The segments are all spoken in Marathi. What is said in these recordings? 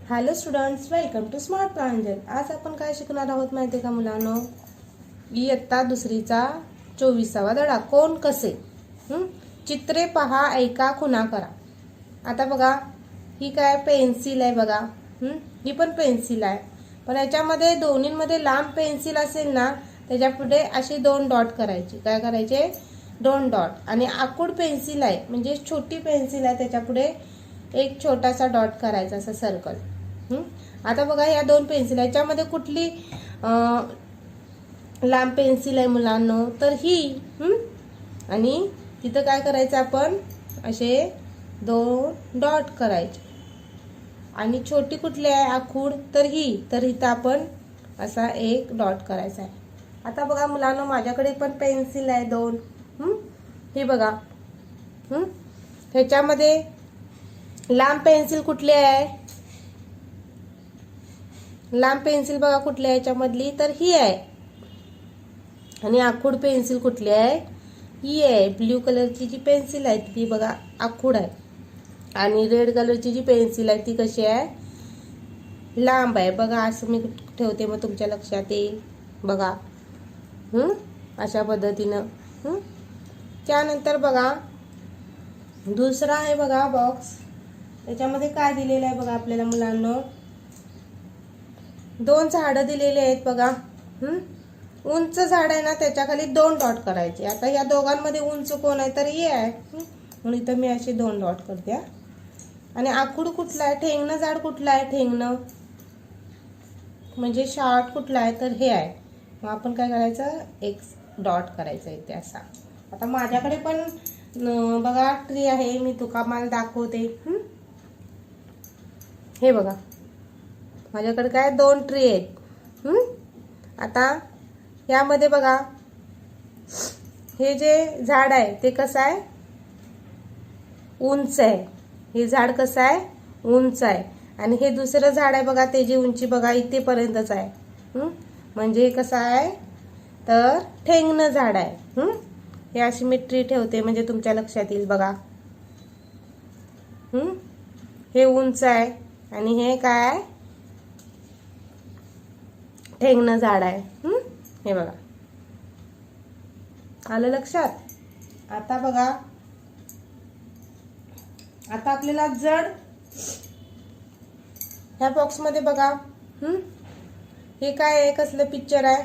Hello students, welcome to smart Pranjal. आज आपण काय शिकणार आहोत माहिती आहे का मुलांनो? इयत्ता दुसरीचा 24वा धडा. कोण कसे. चित्रे पहा, ऐका, खुणा करा. आता बघा, ही काय पेन्सिल आहे बघा. ही पण पेन्सिल आहे, पण याच्यामध्ये दोन्हींमध्ये लांब पेन्सिल असेल ना, त्याच्या पुढे असे 2 डॉट करायचे. काय करायचे? 2 डॉट. आणि आखूड पेन्सिल आहे म्हणजे छोटी पेन्सिल आहे, त्याच्या पुढे एक छोटासा डॉट करायचा, असं सर्कल. आता बघा, या 2 पेन्सिल याच्यामध्ये कुठली लांब पेन्सिल आहे मुलांनो? तर ही. आणि तिथं काय करायचं आपण? असे 2 डॉट करायचे. आणि छोटी कुठली आहे आखूड? तर ही. तर इथं आपण असा एक डॉट करायचा आहे. आता बघा मुलांनो, माझ्याकडे पण पेन्सिल आहे 2. ही बघा. ह्याच्यामध्ये लांब पेन्सिल कुठली आहे? लांब पेन्सिल बघा कुठली आहे याच्यामधली? तर ही आहे. आणि आखूड पेन्सिल कुठली आहे? ही आहे. ब्ल्यू कलरची जी पेन्सिल आहे ती बघा आखूड आहे. आणि रेड कलरची जी पेन्सिल आहे ती कशी आहे? लांब आहे. बघा, असं मी ठेवते, मग तुमच्या लक्षात येईल. बघा, अशा पद्धतीनं. त्यानंतर बघा, दुसरा आहे बघा बॉक्स. त्याच्यामध्ये काय दिलेलं आहे बघा आपल्याला मुलांनो? 2 झाडं दिलेली आहेत बघा. उंच झाड आहे ना, त्याच्या खाली 2 डॉट करायचे. आता या दोघांमध्ये उंच कोण आहे? तर हे आहे. म्हणून इथं मी असे 2 डॉट करते. आणि आखूड कुठला आहे? ठेंगणं झाड कुठलं आहे? ठेंगणं म्हणजे शॉर्ट कुठला आहे? तर हे आहे. मग आपण काय करायचं? एक डॉट करायचं इथे असा. आता माझ्याकडे पण बघा ट्री आहे, मी तुम्हाला दाखवते. हे बघा, माझ्याकडे काय 2 ट्री आहेत. आता यामध्ये बघा, हे जे झाड आहे ते कसं आहे? उंच आहे. हे झाड कसं आहे? उंच आहे. आणि हे दुसरं झाड आहे बघा, त्याची उंची बघा इथेपर्यंतच आहे. म्हणजे हे कसं आहे? तर ठेंगणं झाड आहे. हे अशी मी ट्री ठेवते म्हणजे तुमच्या लक्षात येईल. बघा, हे उंच आहे आणि हे काय? ठेंगणं झाड आहे. हे बघा, आलं लक्षात? आता बघा, आता आपल्याला जड ह्या बॉक्स मध्ये बघा, हे काय आहे? कसलं पिक्चर आहे?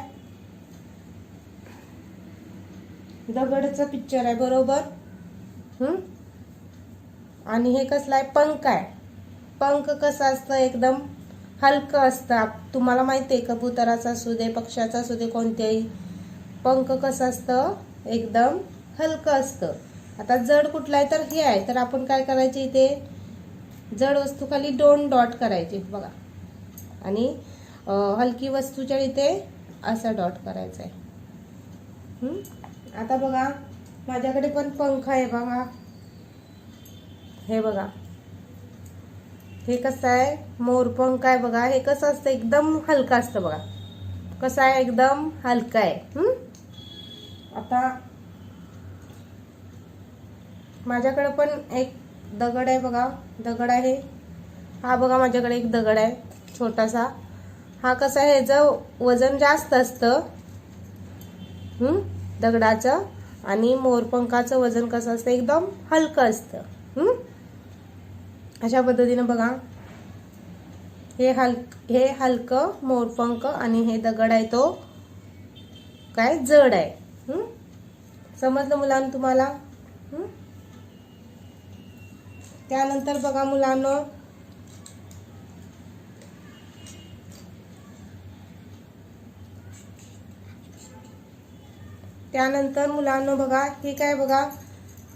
दगडचं पिक्चर आहे बरोबर. आणि हे कसलं आहे? पंख आहे. पंख कसं असतं? एकदम हलकं असतं. तुम्हाला माहिती आहे, कबुतराचा असू दे, पक्ष्याचा असू दे, कोणत्याही पंख कसं असतं? एकदम हलकं असतं. आता जड कुठला आहे? तर हे आहे. तर आपण काय करायचे? इथे जड वस्तू खाली 2 डॉट करायचे बघा. आणि हलकी वस्तूच्या इथे असा डॉट करायचा आहे. आता बघा, माझ्याकडे पण पंख आहे बघा. हे बघा, हे कसं आहे? मोरपंख आहे बघा. हे कसं असतं? एकदम हलकं असतं बघा. कसं आहे? एकदम हलकं आहे. आता माझ्याकडे पण एक दगड आहे बघा. दगड आहे हा बघा. माझ्याकडे एक दगड आहे छोटासा. हा कसा आहे? ह्याचं वजन जास्त असतं दगडाचं. आणि मोरपंखाचं वजन कसं असतं? एकदम हलकं असतं. अशा पद्धतीनं बघा, हे हलकं मोरपंख आणि हे दगड आहे तो काय? जड आहे. समजलं मुलांनो तुम्हाला? त्यानंतर बघा मुलांनो, बघा, ही काय बघा?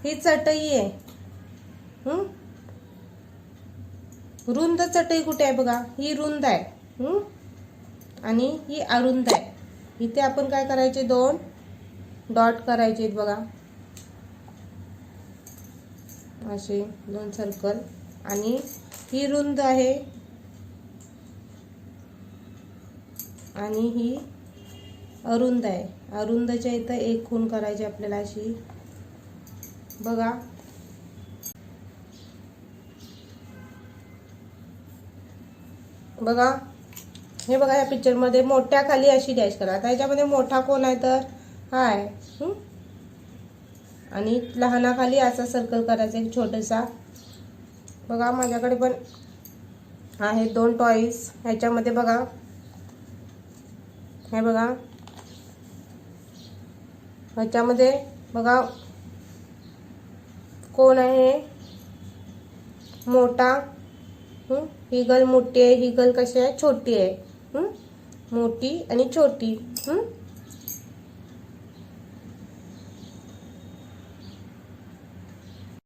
ही चटई आहे. रुंद चटई कुठे आहे? बघा, ही रुंद आहे. आणि ही अरुंद आहे. इथे आपण काय करायचे? 2 डॉट करायचे बघा, असे 2 सर्कल. आणि ही रुंद आहे आणि ही अरुंद आहे. अरुंदच्या इथं एक खूण करायची आपल्याला अशी बघा. बघा, हे बघा या पिक्चरमध्ये मोठ्या खाली अशी डॅश करा. आता ह्याच्यामध्ये मोठा कोण आहे तर हा आहे. आणि लहानाखाली असा सर्कल करायचा एक छोटासा. बघा माझ्याकडे पण आहे 2 टॉईज. ह्याच्यामध्ये बघा, हे बघा ह्याच्यामध्ये बघा कोण आहे मोठा. ही गर्ल मोठी आहे, ही गर्ल कशी आहे छोटी आहे. मोठी आणि छोटी.